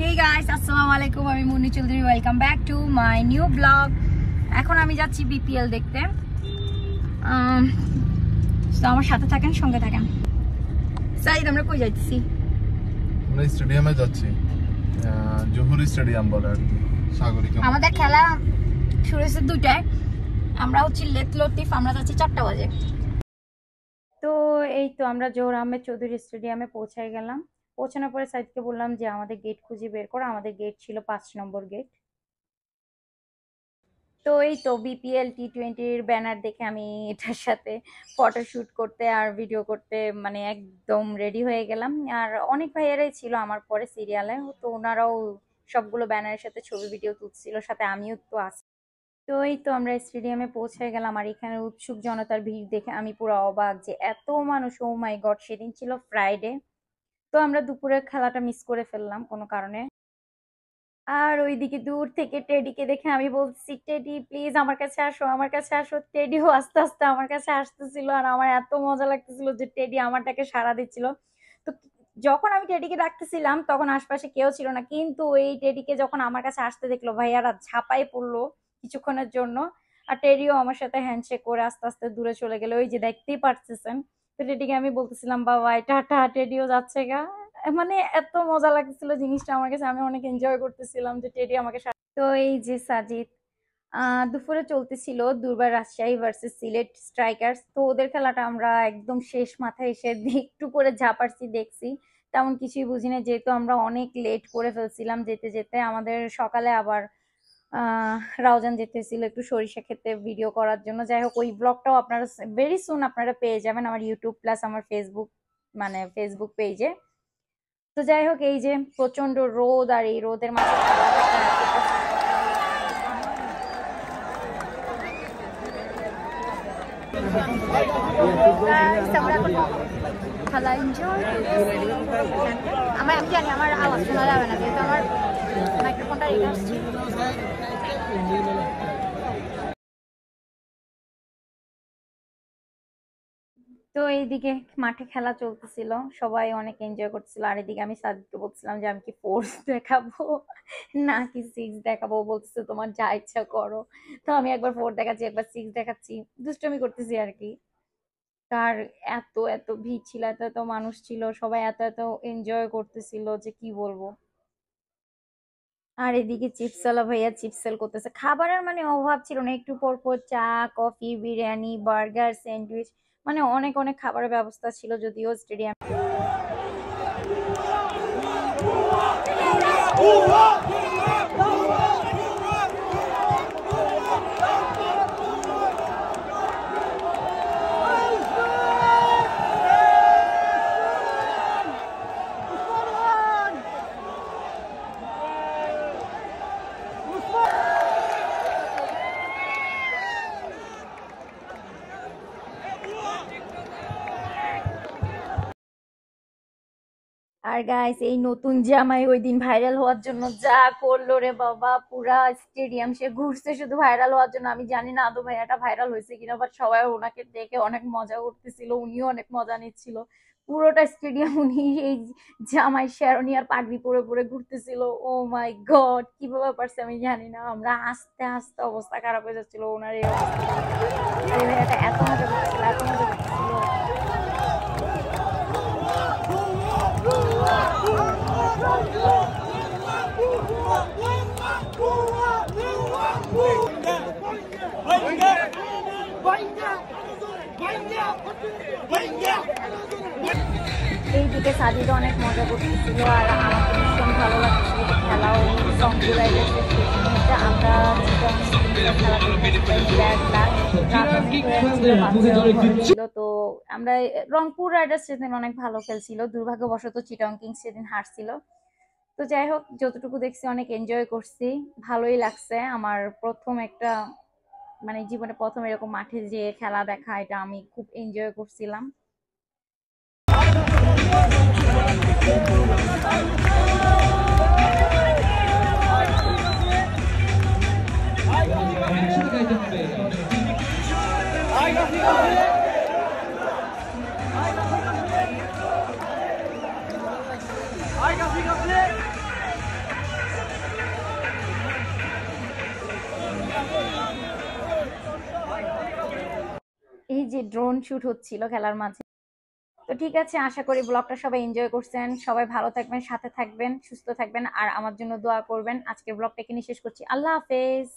Hey guys, Assalamualaikum. আমি Munni Chowdhury. Welcome back to my new blog. এখন আমি যাচ্ছি বিপিএল দেখতে। তো আমার সাথে থাকেন, সঙ্গে থাকেন। সাইদ, আমরা কই যাচ্ছি? আমরা স্টেডিয়ামে যাচ্ছি, জহুরি স্টেডিয়াম বলে আর কি, সাগরিকা। আমাদের খেলা শুরু হয়েছে 2টায়। আমরা হচ্ছে লেট লতিফ, আমরা যাচ্ছি 4টা বাজে। তো এই তো আমরা জোহর আহমেদ চৌধুরী স্টেডিয়ামে পৌঁছায় গেলাম। পৌঁছানোর পরে সাইদকে বললাম যে আমাদের গেট খুঁজে বের করো। আমাদের গেট ছিল 5 নম্বর গেট। তো এই তো বিপিএল টি20-র ব্যানার দেখে আমি এটার সাথে ফটোশুট করতে আর ভিডিও করতে মানে একদম রেডি হয়ে গেলাম। আর অনেক ভাইয়ারাই ছিল আমার পরে সিরিয়ালে, তো ওনারাও সবগুলো ব্যানারের সাথে ছবি ভিডিও তুলছিল, সাথে আমিও তো আছি। তো এই তো আমরা স্টেডিয়ামে পৌঁছে গেলাম। আর এখানে উৎসুক জনতার ভিড় দেখে আমি পুরো অবাক যে এত মানুষ। ও মাই গড, সেদিন ছিল ফ্রাইডে। তো আমরা দুপুরের খেলাটা মিস করে ফেললাম কোনো কারণে। আর ওইদিকে দূর থেকে টেডিকে দেখে আমি বলছি, টেডি প্লিজ আমার কাছে আসো, আমার কাছে আসো। টেডিও আস্তে আস্তে আমার কাছে আসতেছিল। আর আমার এত মজা লাগতেছিল যে টেডি আমারটাকে সাড়া দিচ্ছিল। তো যখন আমি টেডিকে ডাকতেছিলাম তখন আশপাশে কেউ ছিল না, কিন্তু এই টেডিকে যখন আমার কাছে আসতে দেখলো, ভাইয়ারা ঝাঁপাই পড়লো কিছুক্ষণের জন্য। আর টেডিও আমার সাথে হ্যান্ডশেক করে আস্তে আস্তে দূরে চলে গেল। ওই যে দেখতেই পারতেছেন। তো টেডিকে আমি বলতেছিলাম বাবা টাটা, টেডিও যাচ্ছে গা। মানে এত মজা লাগছিল জিনিসটা আমার কাছে। আমি অনেক এনজয় করতেছিলাম যে টেডি আমাকে। তো এই যে সাজিদ, দুপুরে চলতেছিল দুর্বার রাজশাহী ভার্সেস সিলেট স্ট্রাইকার্স। তো ওদের খেলাটা আমরা একদম শেষ মাথায় এসে একটু করে ঝাপারছি, দেখছি। তেমন কিছুই বুঝি না, যেহেতু আমরা অনেক লেট করে ফেলছিলাম যেতে যেতে। আমাদের সকালে আবার রাউজান যেতেছিল একটু সরিষা খেতে ভিডিও করার জন্য। যাই হোক, ওই ব্লগটাও আপনারা ভেরি সুন আপনারা পেয়ে যাবেন আমার ইউটিউব প্লাস আমার ফেসবুক পেজে। তো যাই হোক, এই যে প্রচন্ড রোদ, আর এই রোদের মাঝে খেলা এনজয়। আমি জানি আমার আওয়াজ শোনা যাবে না, যেহেতু আমার মাইক্রোফোনটা রেখে আসছি। তো এইদিকে মাঠে খেলা চলতেছিল, সবাই অনেক এনজয় করছিল। আর এদিকে আমি সাদিককে বলছিলাম যে আমি কি 4 দেখাবো নাকি 6 দেখাবো। বলতেছে তোমার যা ইচ্ছা করো। তো আমি একবার 4 দেখাচ্ছি, একবার 6 দেখাচ্ছি, দুষ্টুমি করতেছি আর কি। তার এত এত ভিড় ছিল, এত এত মানুষ ছিল, সবাই এত এত এনজয় করতেছিল যে কি বলবো। আর এদিকে চিপসওয়ালা ভাইয়া চিপস সেল করতেছে। খাবারের মানে অভাব ছিল না, একটু পর পর চা, কফি, বিরিয়ানি, বার্গার, স্যান্ডউইচ, মানে অনেক অনেক খাবারের ব্যবস্থা ছিল। যদিও স্টেডিয়াম আর গাইস, এই নতুন জামাই ওই দিন ভাইরাল হওয়ার জন্য যা করলো রে বাবা, পুরা স্টেডিয়াম সে ঘুরছে শুধু ভাইরাল হওয়ার জন্য। আমি জানি না আদৌ ভাইয়াটা ভাইরাল হয়েছে কিনা, বাট সবাই ওনাকে দেখে অনেক মজা করতেছিল, উনিও অনেক মজা নিচ্ছিল। পুরোটা স্টেডিয়াম উনি এই জামাই শেরওয়ানি আর পাগড়ি পরে পরে ঘুরতেছিল। ও মাই গড, কিভাবে পারছে আমি জানি না। আমরা হাসতে হাসতে অবস্থা খারাপ হয়ে যাচ্ছিল ওনার এই অবস্থা। এই ভাইয়াটা এত মজা করতেছিল, এত মজা করতেছিল। এইদিকে সাজিদ অনেক মজা করতেছিল, আর আমার ভীষণ ভালো লাগছিল খেলাও সবগুলো। আমরা ছিল। তো আমরা রংপুর রাইডার্স সেদিন অনেক ভালো খেলছিল, দুর্ভাগ্যবশত চিটাগং কিংস সেদিন হারছিল। তো যাই হোক, যতটুকু দেখছি অনেক এনজয় করছি, ভালোই লাগছে। আমার প্রথম একটা মানে জীবনে প্রথম এরকম মাঠে যে খেলা দেখা, এটা আমি খুব এনজয় করছিলাম। ড্রোন শুট হচ্ছিল খেলার মাঝে। তো ঠিক আছে, আশা করি ব্লগটা সবাই এনজয় করছেন। সবাই ভালো থাকবেন, সাথে থাকবেন, সুস্থ থাকবেন আর আমার জন্য দোয়া করবেন। আজকের ব্লগটা এখানে শেষ করছি। আল্লাহ হাফেজ।